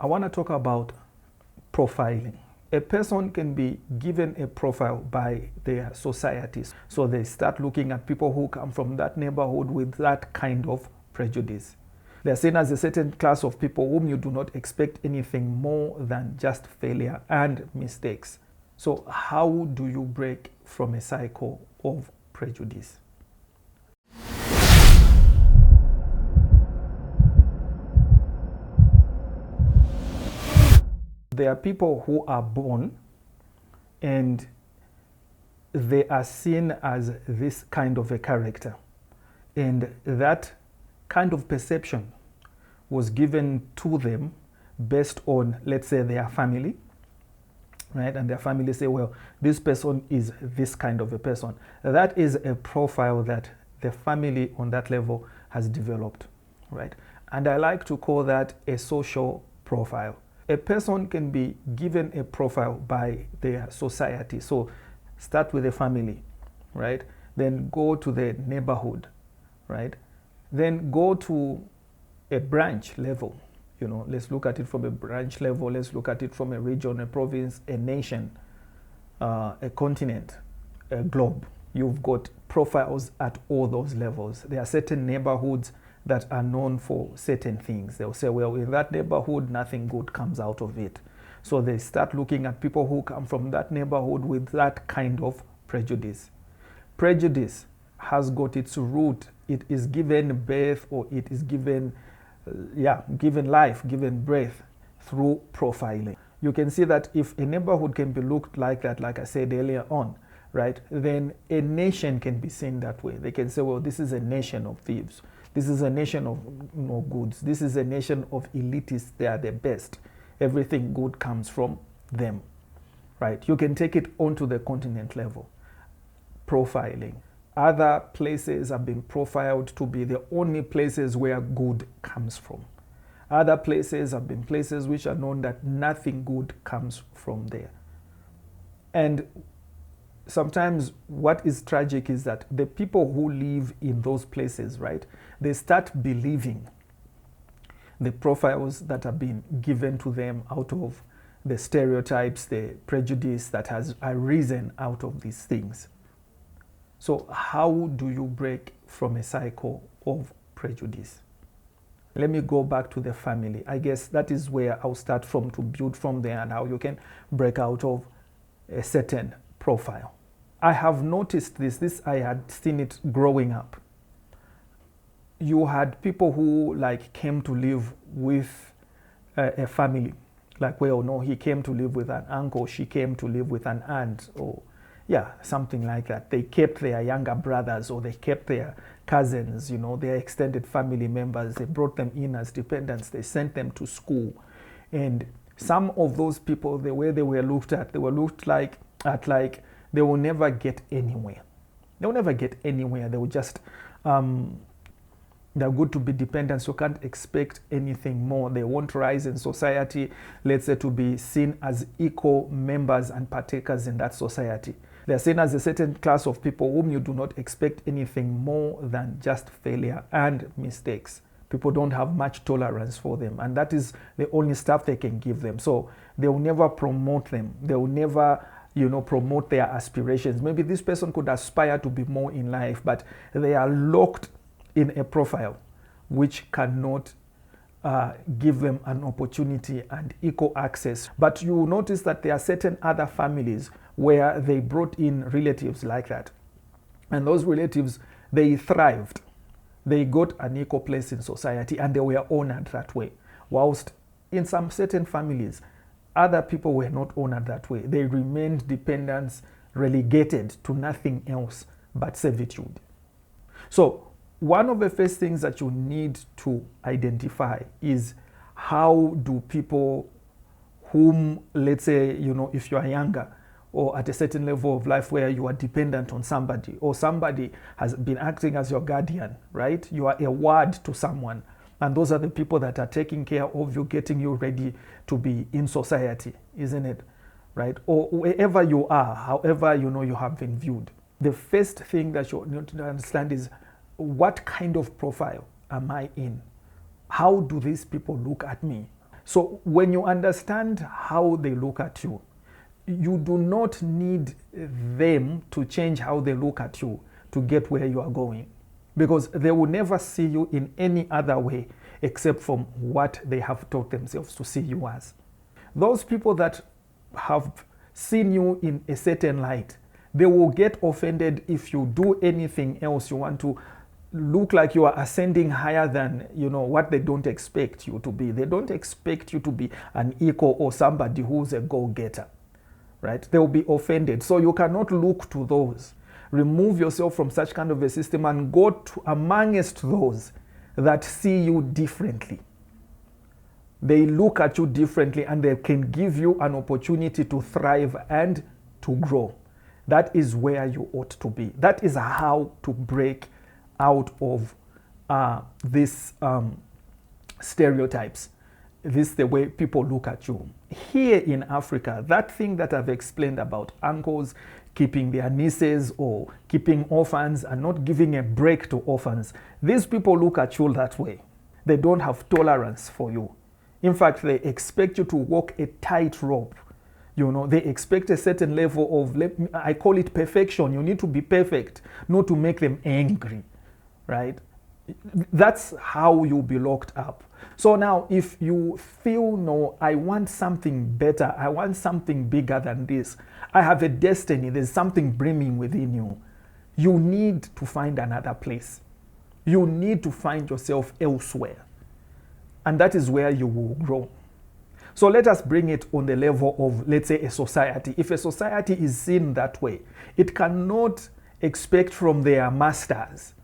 I want to talk about profiling. A person can be given a profile by their societies. So they start looking at people who come from that neighborhood with that kind of prejudice. They are seen as a certain class of people whom you do not expect anything more than just failure and mistakes. So how do you break from a cycle of prejudice? There are people who are born and they are seen as this kind of a character. And that kind of perception was given to them based on, let's say, their family, right? And their family say, well, this person is this kind of a person. That is a profile that the family on that level has developed, right? And I like to call that a social profile. A person can be given a profile by their society. So start with the family, right? Then go to the neighborhood, right? Then go to a branch level. You know, let's look at it from a branch level. Let's look at it from a region, a province, a nation, a continent, a globe. You've got profiles at all those levels. There are certain neighborhoods that are known for certain things. They'll say, well, in that neighborhood, nothing good comes out of it. So they start looking at people who come from that neighborhood with that kind of prejudice. Prejudice has got its root. It is given birth, or it is given, given life, given breath through profiling. You can see that if a neighborhood can be looked like that, like I said earlier on, right, then a nation can be seen that way. They can say, well, this is a nation of thieves. This is a nation of no goods. This is a nation of elitists. They are the best. Everything good comes from them, right? You can take it onto the continent level. Profiling. Other places have been profiled to be the only places where good comes from. Other places have been places which are known that nothing good comes from there. And sometimes what is tragic is that the people who live in those places, right, they start believing the profiles that have been given to them out of the stereotypes, the prejudice that has arisen out of these things. So how do you break from a cycle of prejudice? Let me go back to the family. I guess that is where I'll start from, to build from there, and how you can break out of a certain profile. I have noticed this, I had seen it growing up. You had people who came to live with a family. Like, well, no, he came to live with an uncle, she came to live with an aunt, or something like that. They kept their younger brothers, or they kept their cousins, their extended family members. They brought them in as dependents. They sent them to school. And some of those people, the way they were looked at, they were looked like they will never get anywhere. They will never get anywhere. They will just, they're good to be dependent, so can't expect anything more. They won't rise in society, let's say, to be seen as equal members and partakers in that society. They're seen as a certain class of people whom you do not expect anything more than just failure and mistakes. People don't have much tolerance for them, and that is the only stuff they can give them. So they will never promote them. They will never promote their aspirations. Maybe this person could aspire to be more in life, but they are locked in a profile which cannot give them an opportunity and equal access. But you will notice that there are certain other families where they brought in relatives like that. And those relatives, they thrived. They got an equal place in society, and they were honored that way. Whilst in some certain families, other people were not honored that way. They remained dependents, relegated to nothing else but servitude. So one of the first things that you need to identify is, how do people whom, let's say, if you are younger or at a certain level of life where you are dependent on somebody, or somebody has been acting as your guardian, right? You are a ward to someone. And those are the people that are taking care of you, getting you ready to be in society, isn't it? Right? Or wherever you are, however you have been viewed. The first thing that you need to understand is, what kind of profile am I in? How do these people look at me? So when you understand how they look at you, you do not need them to change how they look at you to get where you are going, because they will never see you in any other way except from what they have taught themselves to see you as. Those people that have seen you in a certain light, they will get offended if you do anything else. You want to look like you are ascending higher than what they don't expect you to be. They don't expect you to be an equal or somebody who's a go-getter, right? They will be offended. So you cannot look to those. Remove yourself from such kind of a system and go to amongst those that see you differently. They look at you differently and they can give you an opportunity to thrive and to grow. That is where you ought to be. That is how to break out of these stereotypes. This is the way people look at you. Here in Africa, that thing that I've explained about uncles keeping their nieces or keeping orphans and not giving a break to orphans, these people look at you that way. They don't have tolerance for you. In fact, they expect you to walk a tightrope. They expect a certain level of, I call it perfection. You need to be perfect, not to make them angry, right? That's how you'll be locked up. So now, if you feel, no, I want something better, I want something bigger than this, I have a destiny, there's something brimming within you, you need to find another place. You need to find yourself elsewhere. And that is where you will grow. So let us bring it on the level of, let's say, a society. If a society is seen that way, it cannot expect from their masters.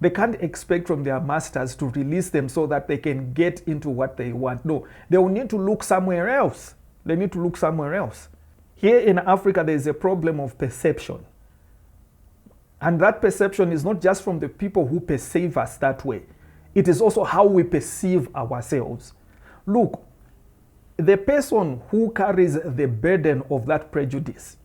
They can't expect from their masters to release them so that they can get into what they want. No, they will need to look somewhere else. They need to look somewhere else. Here in Africa, there is a problem of perception. And that perception is not just from the people who perceive us that way. It is also how we perceive ourselves. Look, the person who carries the burden of that prejudice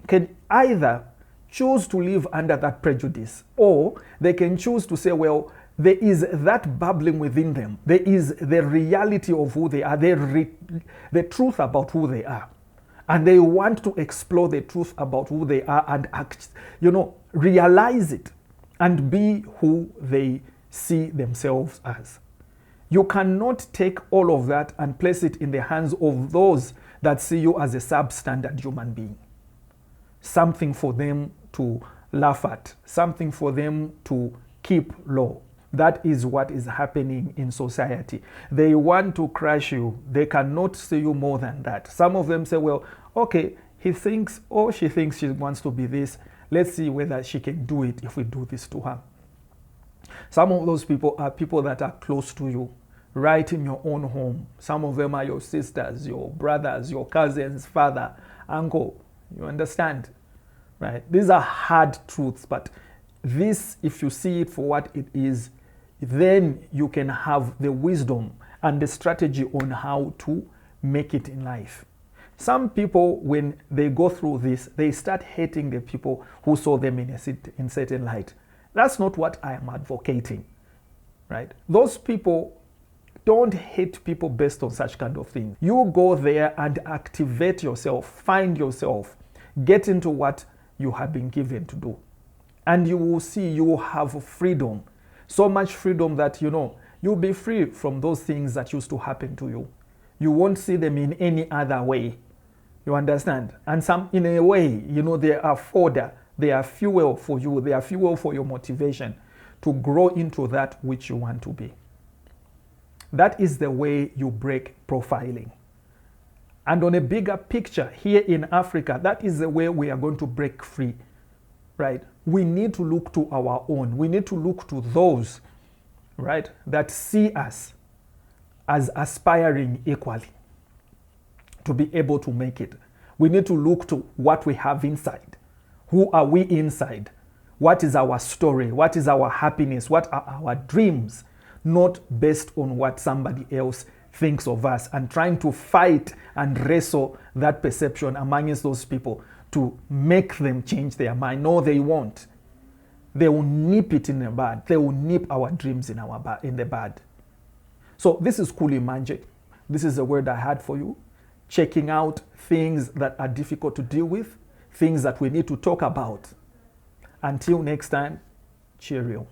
can either choose to live under that prejudice, or they can choose to say, well, there is that bubbling within them. There is the reality of who they are, the truth about who they are. And they want to explore the truth about who they are and act, realize it and be who they see themselves as. You cannot take all of that and place it in the hands of those that see you as a substandard human being. Something for them to laugh at, something for them to keep low. That is what is happening in society. They want to crush you. They cannot see you more than that. Some of them say, well, okay, he thinks or she thinks she wants to be this. Let's see whether she can do it if we do this to her. Some of those people are people that are close to you, right in your own home. Some of them are your sisters, your brothers, your cousins, father, uncle. You understand? Right? These are hard truths, but this, if you see it for what it is, then you can have the wisdom and the strategy on how to make it in life. Some people, when they go through this, they start hating the people who saw them in certain light. That's not what I am advocating, right? Those people don't hate people based on such kind of things. You go there and activate yourself, find yourself, get into what you have been given to do. And you will see you will have freedom. So much freedom that, you'll be free from those things that used to happen to you. You won't see them in any other way. You understand? And some, in a way, they are fodder. They are fuel for you. They are fuel for your motivation to grow into that which you want to be. That is the way you break profiling. And on a bigger picture, here in Africa, that is the way we are going to break free, right? We need to look to our own. We need to look to those, right, that see us as aspiring equally to be able to make it. We need to look to what we have inside. Who are we inside? What is our story? What is our happiness? What are our dreams? Not based on what somebody else thinks of us, and trying to fight and wrestle that perception amongst those people to make them change their mind. No, they won't. They will nip it in the bud. They will nip our dreams in the bud. So this is Kuli Manje. This is the word I had for you. Checking out things that are difficult to deal with, things that we need to talk about. Until next time, cheerio.